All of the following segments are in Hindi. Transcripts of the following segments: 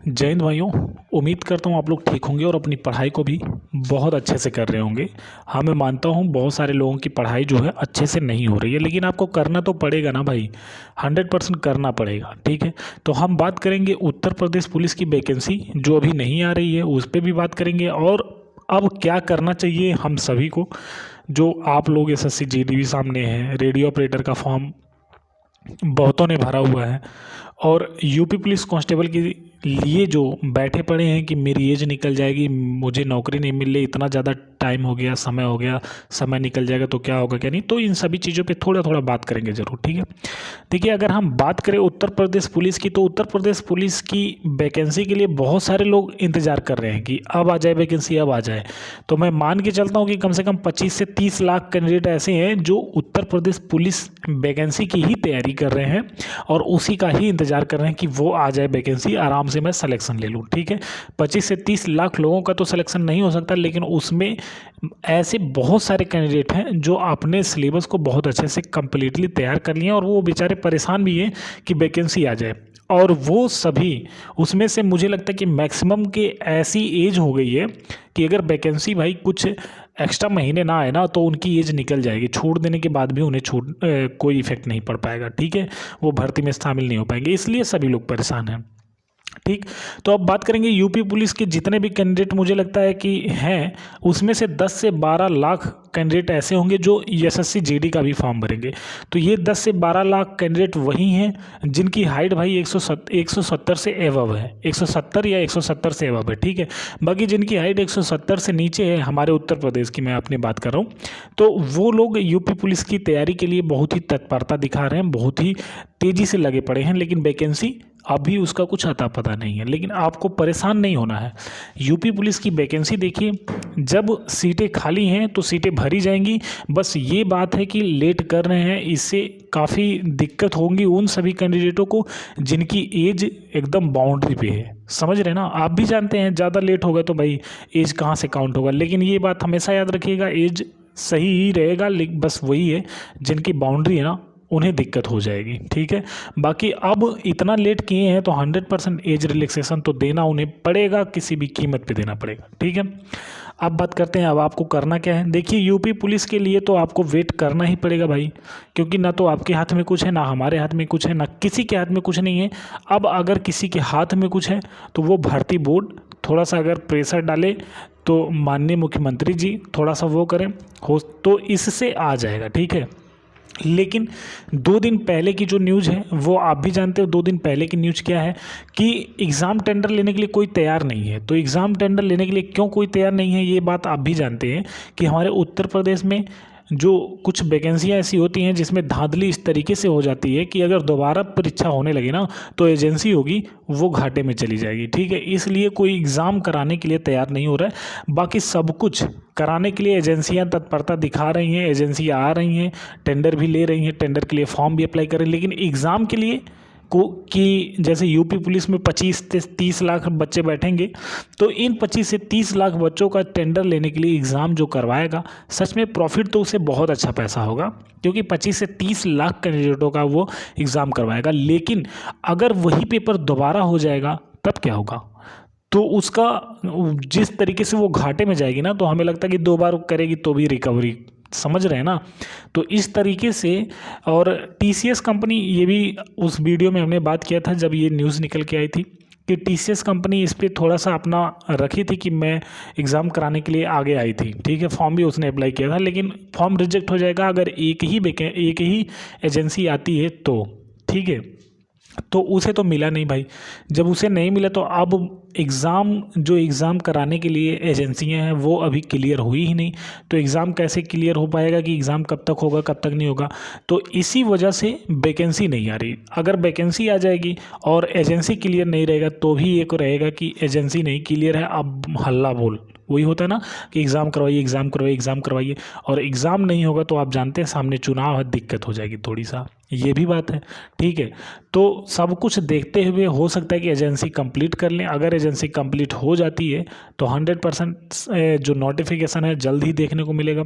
जय हिंद भाइयों। उम्मीद करता हूँ आप लोग ठीक होंगे और अपनी पढ़ाई को भी बहुत अच्छे से कर रहे होंगे। हाँ, मैं मानता हूँ बहुत सारे लोगों की पढ़ाई जो है अच्छे से नहीं हो रही है, लेकिन आपको करना तो पड़ेगा ना भाई, 100% करना पड़ेगा। ठीक है, तो हम बात करेंगे उत्तर प्रदेश पुलिस की वैकेंसी जो अभी नहीं आ रही है उस पर भी बात करेंगे, और अब क्या करना चाहिए हम सभी को। जो आप लोग एसएससी जीडी सामने हैं, रेडियो ऑपरेटर का फॉर्म बहुतों ने भरा हुआ है, और यूपी पुलिस कांस्टेबल के लिए जो बैठे पड़े हैं कि मेरी एज निकल जाएगी, मुझे नौकरी नहीं मिल रही, इतना ज़्यादा टाइम हो गया, समय निकल जाएगा तो क्या होगा क्या नहीं, तो इन सभी चीज़ों पे थोड़ा थोड़ा बात करेंगे ज़रूर। ठीक है, देखिए अगर हम बात करें उत्तर प्रदेश पुलिस की, तो उत्तर प्रदेश पुलिस की वैकेंसी के लिए बहुत सारे लोग इंतज़ार कर रहे हैं कि अब आ जाए वैकेंसी, अब आ जाए। तो मैं मान के चलता हूँ कि कम से कम 25 से 30 लाख कैंडिडेट ऐसे हैं जो उत्तर प्रदेश पुलिस वैकेंसी की ही तैयारी कर रहे हैं और उसी का ही इंतजार कर रहे हैं कि वो आ जाए वैकेंसी, आराम से मैं सिलेक्शन ले लूँ। ठीक है, 25 से 30 लाख लोगों का तो सिलेक्शन नहीं हो सकता, लेकिन उसमें ऐसे बहुत सारे कैंडिडेट हैं जो अपने सिलेबस को बहुत अच्छे से कंप्लीटली तैयार कर लिए हैं, और वो बेचारे परेशान भी हैं कि वैकेंसी आ जाए। और वो सभी, उसमें से मुझे लगता है कि मैक्सिमम के ऐसी एज हो गई है कि अगर वैकेंसी भाई कुछ एक्स्ट्रा महीने ना आए ना तो उनकी एज निकल जाएगी, छूट देने के बाद भी उन्हें कोई इफेक्ट नहीं पड़ पाएगा। ठीक है, वो भर्ती में शामिल नहीं हो पाएंगे, इसलिए सभी लोग परेशान हैं। ठीक, तो अब बात करेंगे यूपी पुलिस के जितने भी कैंडिडेट मुझे लगता है कि हैं, उसमें से 10 से 12 लाख कैंडिडेट ऐसे होंगे जो एसएससी जीडी का भी फॉर्म भरेंगे। तो ये 10 से 12 लाख कैंडिडेट वही हैं जिनकी हाइट भाई 170 से एवब है, 170 या 170 से एवब है। ठीक है, बाकी जिनकी हाइट 170 से नीचे है, हमारे उत्तर प्रदेश की मैं अपनी बात कर रहा हूँ, तो वो लोग यूपी पुलिस की तैयारी के लिए बहुत ही तत्परता दिखा रहे हैं, बहुत ही तेज़ी से लगे पड़े हैं, लेकिन वैकेंसी अभी उसका कुछ अता पता नहीं है। लेकिन आपको परेशान नहीं होना है, यूपी पुलिस की वैकेंसी देखिए, जब सीटें खाली हैं तो सीटें भरी जाएंगी। बस ये बात है कि लेट कर रहे हैं, इससे काफ़ी दिक्कत होंगी उन सभी कैंडिडेटों को जिनकी एज एकदम बाउंड्री पे है। समझ रहे हैं ना, आप भी जानते हैं ज़्यादा लेट होगा तो भाई एज कहाँ से काउंट होगा, लेकिन ये बात हमेशा याद रखिएगा, एज सही ही रहेगा, लेकिन बस वही है जिनकी बाउंड्री है ना उन्हें दिक्कत हो जाएगी। ठीक है, बाकी अब इतना लेट किए हैं तो 100% एज रिलैक्सेशन तो देना उन्हें पड़ेगा, किसी भी कीमत पे देना पड़ेगा। ठीक है, अब बात करते हैं अब आपको करना क्या है। देखिए यूपी पुलिस के लिए तो आपको वेट करना ही पड़ेगा भाई, क्योंकि ना तो आपके हाथ में कुछ है, ना हमारे हाथ में कुछ है, ना किसी के हाथ में कुछ नहीं है। अब अगर किसी के हाथ में कुछ है तो वो भर्ती बोर्ड थोड़ा सा अगर प्रेशर डाले तो माननीय मुख्यमंत्री जी थोड़ा सा वो करें, हो तो इससे आ जाएगा। ठीक है, लेकिन 2 दिन पहले की जो न्यूज़ है वो आप भी जानते हो। 2 दिन पहले की न्यूज़ क्या है कि एग्ज़ाम टेंडर लेने के लिए कोई तैयार नहीं है। तो एग्ज़ाम टेंडर लेने के लिए क्यों कोई तैयार नहीं है, ये बात आप भी जानते हैं कि हमारे उत्तर प्रदेश में जो कुछ वैकेंसियाँ ऐसी होती हैं जिसमें धांधली इस तरीके से हो जाती है कि अगर दोबारा परीक्षा होने लगे ना तो एजेंसी होगी वो घाटे में चली जाएगी। ठीक है, इसलिए कोई एग्ज़ाम कराने के लिए तैयार नहीं हो रहा है। बाकी सब कुछ कराने के लिए एजेंसियां तत्परता दिखा रही हैं, एजेंसियां आ रही हैं, टेंडर भी ले रही हैं, टेंडर के लिए फॉर्म भी अप्लाई कर रही हैं, लेकिन एग्ज़ाम के लिए को कि जैसे यूपी पुलिस में 25 से 30 लाख बच्चे बैठेंगे, तो इन 25 से 30 लाख बच्चों का टेंडर लेने के लिए एग्ज़ाम जो करवाएगा, सच में प्रॉफिट तो उसे बहुत अच्छा पैसा होगा, क्योंकि 25 से 30 लाख कैंडिडेटों का वो एग्ज़ाम करवाएगा। लेकिन अगर वही पेपर दोबारा हो जाएगा तब क्या होगा, तो उसका जिस तरीके से वो घाटे में जाएगी ना, तो हमें लगता है कि 2 बार करेगी तो भी रिकवरी, समझ रहे हैं ना। तो इस तरीके से, और टीसीएस कंपनी, ये भी उस वीडियो में हमने बात किया था जब ये न्यूज़ निकल के आई थी कि टीसीएस कंपनी इस पर थोड़ा सा अपना रखी थी कि मैं एग्ज़ाम कराने के लिए आगे आई थी। ठीक है, फॉर्म भी उसने अप्लाई किया था, लेकिन फॉर्म रिजेक्ट हो जाएगा अगर एक ही एजेंसी आती है तो। ठीक है, तो उसे तो मिला नहीं भाई, जब उसे नहीं मिला तो अब एग्ज़ाम कराने के लिए एजेंसियां हैं वो अभी क्लियर हुई ही नहीं, तो एग्ज़ाम कैसे क्लियर हो पाएगा कि एग्ज़ाम कब तक होगा कब तक नहीं होगा। तो इसी वजह से वैकेंसी नहीं आ रही। अगर वैकेंसी आ जाएगी और एजेंसी क्लियर नहीं रहेगा तो भी एक रहेगा कि एजेंसी नहीं क्लियर है, अब हल्ला बोल वही होता है ना कि एग्ज़ाम करवाइए, एग्ज़ाम करवाइए, एग्ज़ाम करवाइए, और एग्ज़ाम नहीं होगा तो आप जानते हैं सामने चुनाव है, दिक्कत हो जाएगी थोड़ी सा। ये भी बात है। ठीक है, तो सब कुछ देखते हुए हो सकता है कि एजेंसी कंप्लीट कर लें। अगर एजेंसी कंप्लीट हो जाती है तो 100% जो नोटिफिकेशन है जल्द ही देखने को मिलेगा,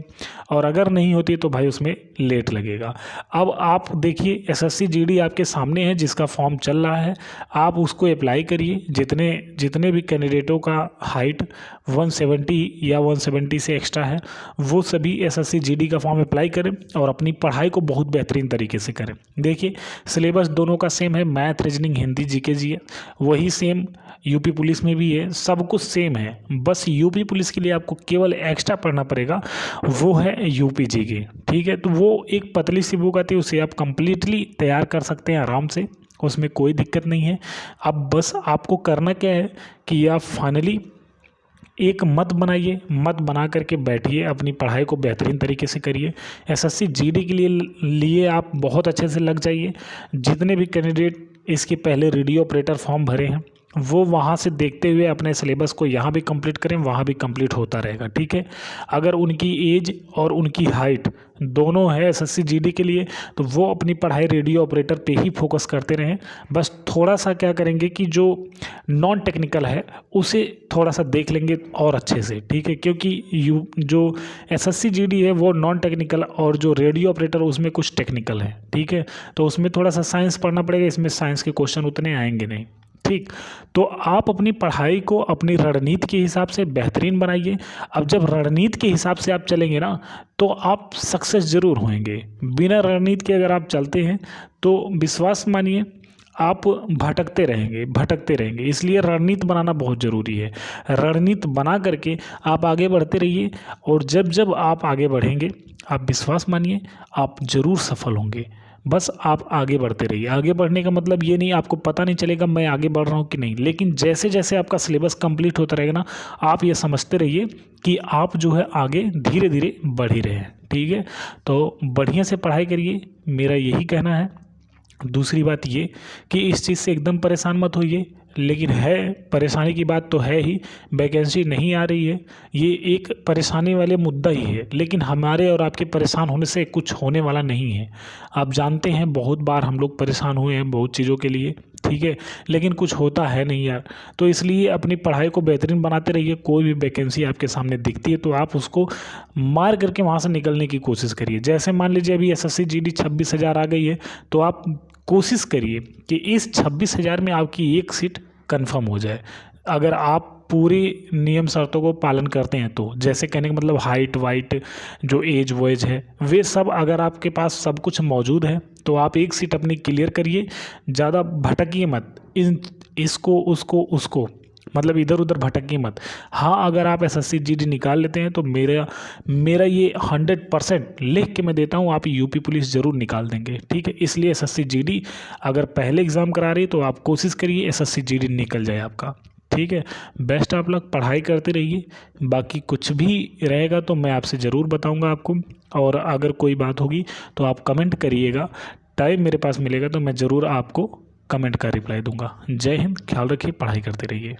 और अगर नहीं होती है तो भाई उसमें लेट लगेगा। अब आप देखिए एसएससी जीडी आपके सामने है जिसका फॉर्म चल रहा है, आप उसको अप्लाई करिए। जितने भी कैंडिडेटों का हाइट 170 या 170 से एक्स्ट्रा है वो सभी एसएससी जीडी का फॉर्म अप्लाई करें और अपनी पढ़ाई को बहुत बेहतरीन तरीके से करें। देखिए सिलेबस दोनों का सेम है, मैथ, रीजनिंग, हिंदी, जीके जी, वही सेम यूपी पुलिस में भी है, सब कुछ सेम है। बस यूपी पुलिस के लिए आपको केवल एक्स्ट्रा पढ़ना पड़ेगा, वो है यूपी जीके। ठीक है, तो वो एक पतली सी बुक आती है, उसे आप कंप्लीटली तैयार कर सकते हैं आराम से, उसमें कोई दिक्कत नहीं है। अब बस आपको करना क्या है कि आप फाइनली एक मत बनाइए, मत बना करके बैठिए, अपनी पढ़ाई को बेहतरीन तरीके से करिए। एसएससी जीडी के लिए आप बहुत अच्छे से लग जाइए। जितने भी कैंडिडेट इसके पहले रेडियो ऑपरेटर फॉर्म भरे हैं वो वहाँ से देखते हुए अपने सिलेबस को यहाँ भी कंप्लीट करें, वहाँ भी कंप्लीट होता रहेगा। ठीक है, अगर उनकी एज और उनकी हाइट दोनों है एसएससी जीडी के लिए तो वो अपनी पढ़ाई रेडियो ऑपरेटर पे ही फोकस करते रहें। बस थोड़ा सा क्या करेंगे कि जो नॉन टेक्निकल है उसे थोड़ा सा देख लेंगे और अच्छे से। ठीक है, क्योंकि जो एसएससी जीडी है वो नॉन टेक्निकल और जो रेडियो ऑपरेटर उसमें कुछ टेक्निकल है। ठीक है, तो उसमें थोड़ा सा साइंस पढ़ना पड़ेगा, इसमें साइंस के क्वेश्चन उतने आएंगे नहीं। ठीक, तो आप अपनी पढ़ाई को अपनी रणनीति के हिसाब से बेहतरीन बनाइए। अब जब रणनीति के हिसाब से आप चलेंगे ना तो आप सक्सेस ज़रूर होंगे। बिना रणनीति के अगर आप चलते हैं तो विश्वास मानिए आप भटकते रहेंगे। इसलिए रणनीति बनाना बहुत ज़रूरी है। रणनीति बना करके आप आगे बढ़ते रहिए, और जब जब आप आगे बढ़ेंगे आप विश्वास मानिए आप ज़रूर सफल होंगे। बस आप आगे बढ़ते रहिए। आगे बढ़ने का मतलब ये नहीं आपको पता नहीं चलेगा मैं आगे बढ़ रहा हूँ कि नहीं, लेकिन जैसे जैसे आपका सिलेबस कंप्लीट होता रहेगा ना आप ये समझते रहिए कि आप जो है आगे धीरे धीरे बढ़ ही रहे हैं। ठीक है, तो बढ़िया से पढ़ाई करिए, मेरा यही कहना है। दूसरी बात ये कि इस चीज़ से एकदम परेशान मत होइए, लेकिन है परेशानी की बात तो है ही, वैकेंसी नहीं आ रही है, ये एक परेशानी वाले मुद्दा ही है। लेकिन हमारे और आपके परेशान होने से कुछ होने वाला नहीं है। आप जानते हैं बहुत बार हम लोग परेशान हुए हैं बहुत चीज़ों के लिए। ठीक है, लेकिन कुछ होता है नहीं यार। तो इसलिए अपनी पढ़ाई को बेहतरीन बनाते रहिए। कोई भी वैकेंसी आपके सामने दिखती है तो आप उसको मार करके वहाँ से निकलने की कोशिश करिए। जैसे मान लीजिए अभी एसएससी जीडी 26,000 आ गई है तो आप कोशिश करिए कि इस 26,000 में आपकी एक सीट कंफर्म हो जाए। अगर आप पूरी नियम शर्तों को पालन करते हैं तो, जैसे कहने का मतलब हाइट वाइट जो एज वेज है वे सब अगर आपके पास सब कुछ मौजूद है तो आप एक सीट अपनी क्लियर करिए। ज़्यादा भटकिए मत, इसको उसको मतलब इधर उधर भटकिए मत। हाँ, अगर आप एसएससी जीडी निकाल लेते हैं तो मेरा ये 100% लिख के मैं देता हूँ आप यूपी पुलिस ज़रूर निकाल देंगे। ठीक है, इसलिए एसएससी जीडी अगर पहले एग्ज़ाम करा रही है तो आप कोशिश करिए एसएससी जीडी निकल जाए आपका। ठीक है, बेस्ट, आप लोग पढ़ाई करते रहिए। बाकी कुछ भी रहेगा तो मैं आपसे ज़रूर बताऊँगा आपको, और अगर कोई बात होगी तो आप कमेंट करिएगा। टाइम मेरे पास मिलेगा तो मैं ज़रूर आपको कमेंट का रिप्लाई दूंगा। जय हिंद, ख्याल रखिए, पढ़ाई करते रहिए।